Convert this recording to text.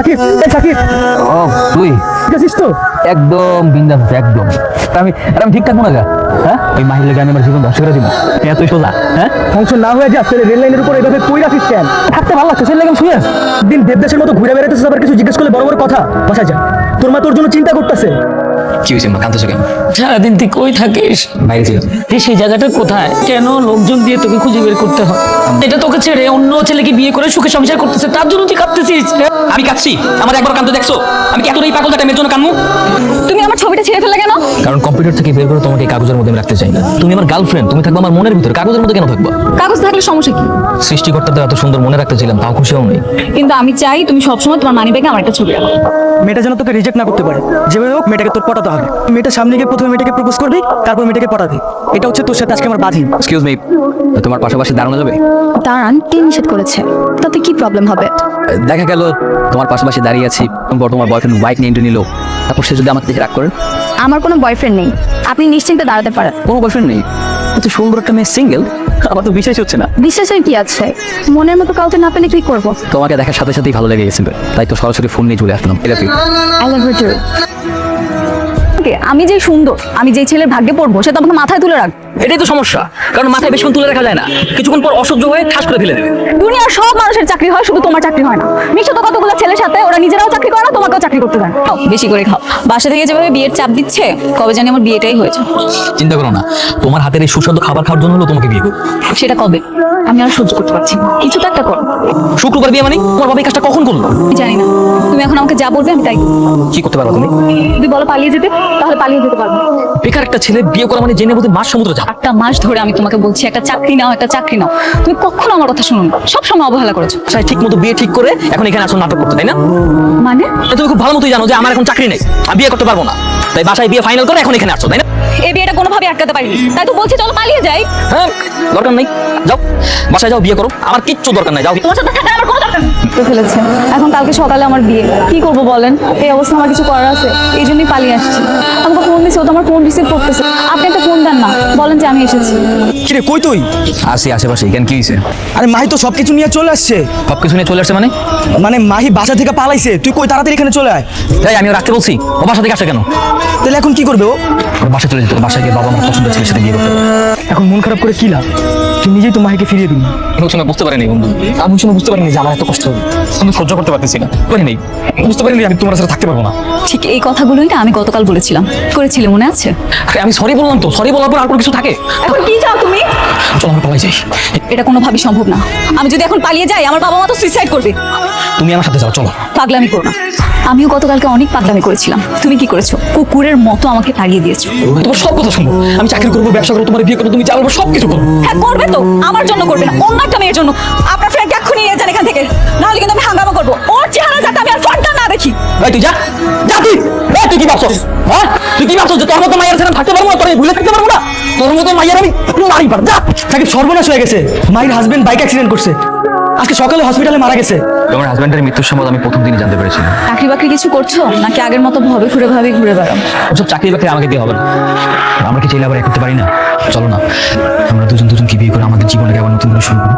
সাকিব, সাকিব, ও তুই গেছিস তো? একদম বিন্দাস আছে, একদম। আমি ঠিক থাকবো না গা? হ্যাঁ, ওই মাহিলের গানে আমার জীবন ধ্বংস করে দিব। এতই সোজা? হ্যাঁ, ধ্বংস না হয়ে যা, তাহলে রেল লাইনের উপর এভাবে কই রাখিস কেন? থাকতে ভালো লাগছে, সেই লাগে শুয়ে আস। দিন দেবদাসের মতো ঘুরে বেড়াইতেছিস, আবার কিছু জিজ্ঞেস করলে বড় বড় কথা। বাসায় যা, তোর মা তোর জন্য চিন্তা করতেছে। কি হয়েছে মা, কাঁদতেছো কেন? সারাদিন তুই কই থাকিস? বাইরে ছিল। তুই সেই জায়গাটা কোথায়? কেন লোকজন দিয়ে তোকে খুঁজে বের করতে হয়? এটা তোকে ছেড়ে অন্য ছেলেকে বিয়ে করে সুখে সংসার করতেছে, তার জন্য তুই কাঁদতেছিস? আমি কাঁদছি? আমার একবার কাঁদতে দেখছো? আমি কি এতটাই পাগল টাইমের জন্য কাঁদমু? তুমি আমার ছবিটা ছিঁড়ে ফেললে কেন? কারণ কম্পিউটার থেকে বের করে তোমাকে এই কাগজের মধ্যে আমি রাখতে চাই না। তুমি আমার গার্লফ্রেন্ড, তুমি থাকবে আমার মনের ভিতরে, কাগজের মধ্যে কেন থাকবা? কাগজ থাকলে সমস্যা কি? সৃষ্টিকর্তাদের এত সুন্দর মনে রাখতে ছিলাম, তাও খুশিও নেই। কিন্তু আমি চাই তুমি সবসময় তোমার মানি ব্যাগে আমার একটা ছবি রাখো। মেয়েটা যেন তোকে রিজেক্ট না করতে পারে। যেভাবে হোক মেয়েটাকে তোর পটাতে হবে। মেয়েটার সামনে গিয়ে প্রথমে মেয়েটাকে প্রপোজ করবি, তারপর মেয়েটাকে পটাবি। এটা হচ্ছে তোর সাথে আজকে আমার বাধি। এক্সকিউজ মি, তোমার পাশাপাশি দাঁড়ানো যাবে? দাঁড়ান, কে নিষেধ করেছে? তাতে কি প্রবলেম হবে? দেখা গেল তোমার পাশাপাশি দাঁড়িয়ে আছি, তোমার বয়ফ্রেন্ড বাইক নিয়ে নিল, তারপর সে যদি আমার দেখে রাগ করেন। আমার কোনো বয়ফ্রেন্ড নেই, আপনি নিশ্চিন্তে দাঁড়াতে পারেন। কোনো বয়ফ্রেন্ড নেই? এত সুন্দর একটা মেয়ে সিঙ্গেল, আমার তো বিশ্বাস হচ্ছে না। বিশ্বাসের কি আছে? মনের মতো কাউকে না পেলে কি করবো? তোমাকে দেখার সাথে সাথেই ভালো লেগে গেছিল, তাই তো সরাসরি ফোন নিয়ে চলে আসলাম। I love you too. আমি যে সুন্দর, আমি যে ছেলের ভাগ্যে পড়বো সে তো আমাকে মাথায় তুলে রাখ। এটাই তো সমস্যা, কারণ মাথায় বেশিক্ষণ তুলে রাখা যায় না, কিছুক্ষণ পর অসহ্য হয়ে ঠাস করে ফেলে দেবে। দুনিয়ার সব মানুষের চাকরি হয়, শুধু তোমার চাকরি হয় না। মিশো তো কতগুলো ছেলের সাথে, ওরা নিজেরাও চাকরি করে না, তোমাকেও চাকরি করতে দেয় না। বেশি করে খাও। বাসা থেকে যেভাবে বিয়ের চাপ দিচ্ছে, কবে জানি আমার বিয়েটাই হয়েছে। চিন্তা করো না, তোমার হাতের এই সুস্বাদু খাবার খাওয়ার জন্য হলো তোমাকে বিয়ে করবো। সেটা কবে? আমি আর সহ্য করতে পারছি না, কিছু তো একটা করো। শুক্রবার বিয়ে মানে? তোমার বাবা এই কাজটা কখন করলো? আমি জানি না, তুমি এখন আমাকে যা বলবে আমি তাই করবো। কি করতে পারো তুমি? যদি বলো পালিয়ে যেতে, তাহলে পালিয়ে যেতে পারবো। বেকার একটা ছেলে বিয়ে করা মানে জেনে বুঝে মাস সমুদ্র যাও। একটা মাস ধরে আমি তোমাকে বলছি একটা চাকরি নাও, একটা চাকরি নাও। তুমি কখনো আমার কথা শুনো না, সবসময় অবহেলা করেছো। ঠিক মতো বিয়ে ঠিক করে এখন এখানে আসো নাটক করতে, তাই না? মানে তুমি খুব ভালো মতোই জানো যে আমার এখন চাকরি নেই, আমি বিয়ে করতে পারবো না, তাই বাসায় বিয়ে ফাইনাল করে এখন এখানে আসছো, তাই না? এই বিয়েটা কোনোভাবে আটকাতে পারিনি, তাই তো বলছি চলো পালিয়ে যাই। হ্যাঁ, দরকার নেই, যাও বাসায় যাও, বিয়ে করো, আমার কিচ্ছু দরকার নাই, যাও। তোমার সাথে থাকার আমার কোনো দরকার নেই। ফেলেছে, এখন কালকে সকালে আমার বিয়ে, কি করবো বলেন? এই অবস্থা আমার কিছু করার আছে, এই জন্যই পালিয়ে আসছি। আমাকে ফোন দিছে, ও তো আমার ফোন রিসিভ করতেছে। আপনি একটা ফোন দেন না, বলেন যে আমি এসেছি। কিরে কই তুই? আসি আশেপাশে, কেন কি হয়েছে? আরে মাহি তো সবকিছু নিয়ে চলে আসছে। সবকিছু নিয়ে চলে আসছে মানে? মানে মাহি বাসা থেকে পালাইছে, তুই কই তাড়াতাড়ি এখানে চলে আয়। তাই আমিও রাখতে বলছি, ও বাসা থেকে আসে কেন? তাহলে এখন কি করবে ও? ওর বাসায় চলে যেত, বাসায় গিয়ে বাবা আমার পছন্দের ছেলের সাথে বিয়ে করতে হবে। এখন মন খারাপ করে কি লাভ? তুই নিজেই তো মাহিকে ফিরিয়ে দিবি। আমি সময় বুঝতে পারিনি বন্ধু, আমি সময় বুঝতে পারিনি যে আমার এত কষ্ট হবে, আমি সহ্য করতে পারতেছি না, পারিনি, বুঝতে পারিনি আমি তোমার সাথে থাকতে পারবো না। ঠিক এই কথাগুলোই না আমি গতকাল বলেছিলাম, করেছিলে মনে আছে? আরে আমি সরি বললাম তো, সরি বলার পর আর কোনো কিছু থাকে? এখন কি চাও তুমি? চলো আমরা পালাই যাই। এটা কোনোভাবেই সম্ভব না। আমি যদি এখন পালিয়ে যাই, আমার বাবা মা তো সুইসাইড করবে। তুমি আমার সাথে যাও, চলো। পাগলামি করো না। আমিও গতকালকে অনেক পাগলামি করেছিলাম। তুমি কি করেছো? কুকুরের মতো আমাকে তাড়িয়ে দিয়েছো। তোমার সব কথা শুনবো, আমি চাকরি করবো, ব্যবসা করবো, তোমার বিয়ে করবো, তুমি যা বলবো সব কিছু করবো। হ্যাঁ করবে তো, আমার জন্য করবে না, অন্য একটা মেয়ের জন্য। আপনার ফ্রেন্ড এক্ষুনি নিয়ে যান এখান থেকে, নাহলে কিন্তু আমি হাঙ্গামা করবো। ওর চেহারা যাতে আমি আর ফোনটা না দেখি। এই তুই যা, যা তুই। এই তুই কি ভাবছস? হ্যাঁ, তুই কি ভাবছস যে তোর মতো মাইয়ার ছাড়া থাকতে পারবো না, তোর ভুলে থাকতে পারবো না? তোর মতো মাইয়ার আমি মারি পার, যা। সাকিব সর্বনাশ হয়ে গেছে, মাহির হাজবেন্ড বাইক অ্যাক্সিডেন্ট করছে, আজকে সকালে হসপিটালে মারা গেছে। তোমার হাজবেন্ডের মৃত্যুর সময় আমি প্রথম দিনই জানতে পেরেছিলাম। চাকরি বাকরি কিছু করছো নাকি আগের মতো ভাবে ঘুরে বেড়াও? ওসব চাকরি বাকরি আমাকে দিয়ে হবে না, আমরা কি চাইলে আবার এ করতে পারি না? চলো না, আমরা দুজনকে বিয়ে করে আমাদের জীবনকে আবার নতুন করে শুরু করি।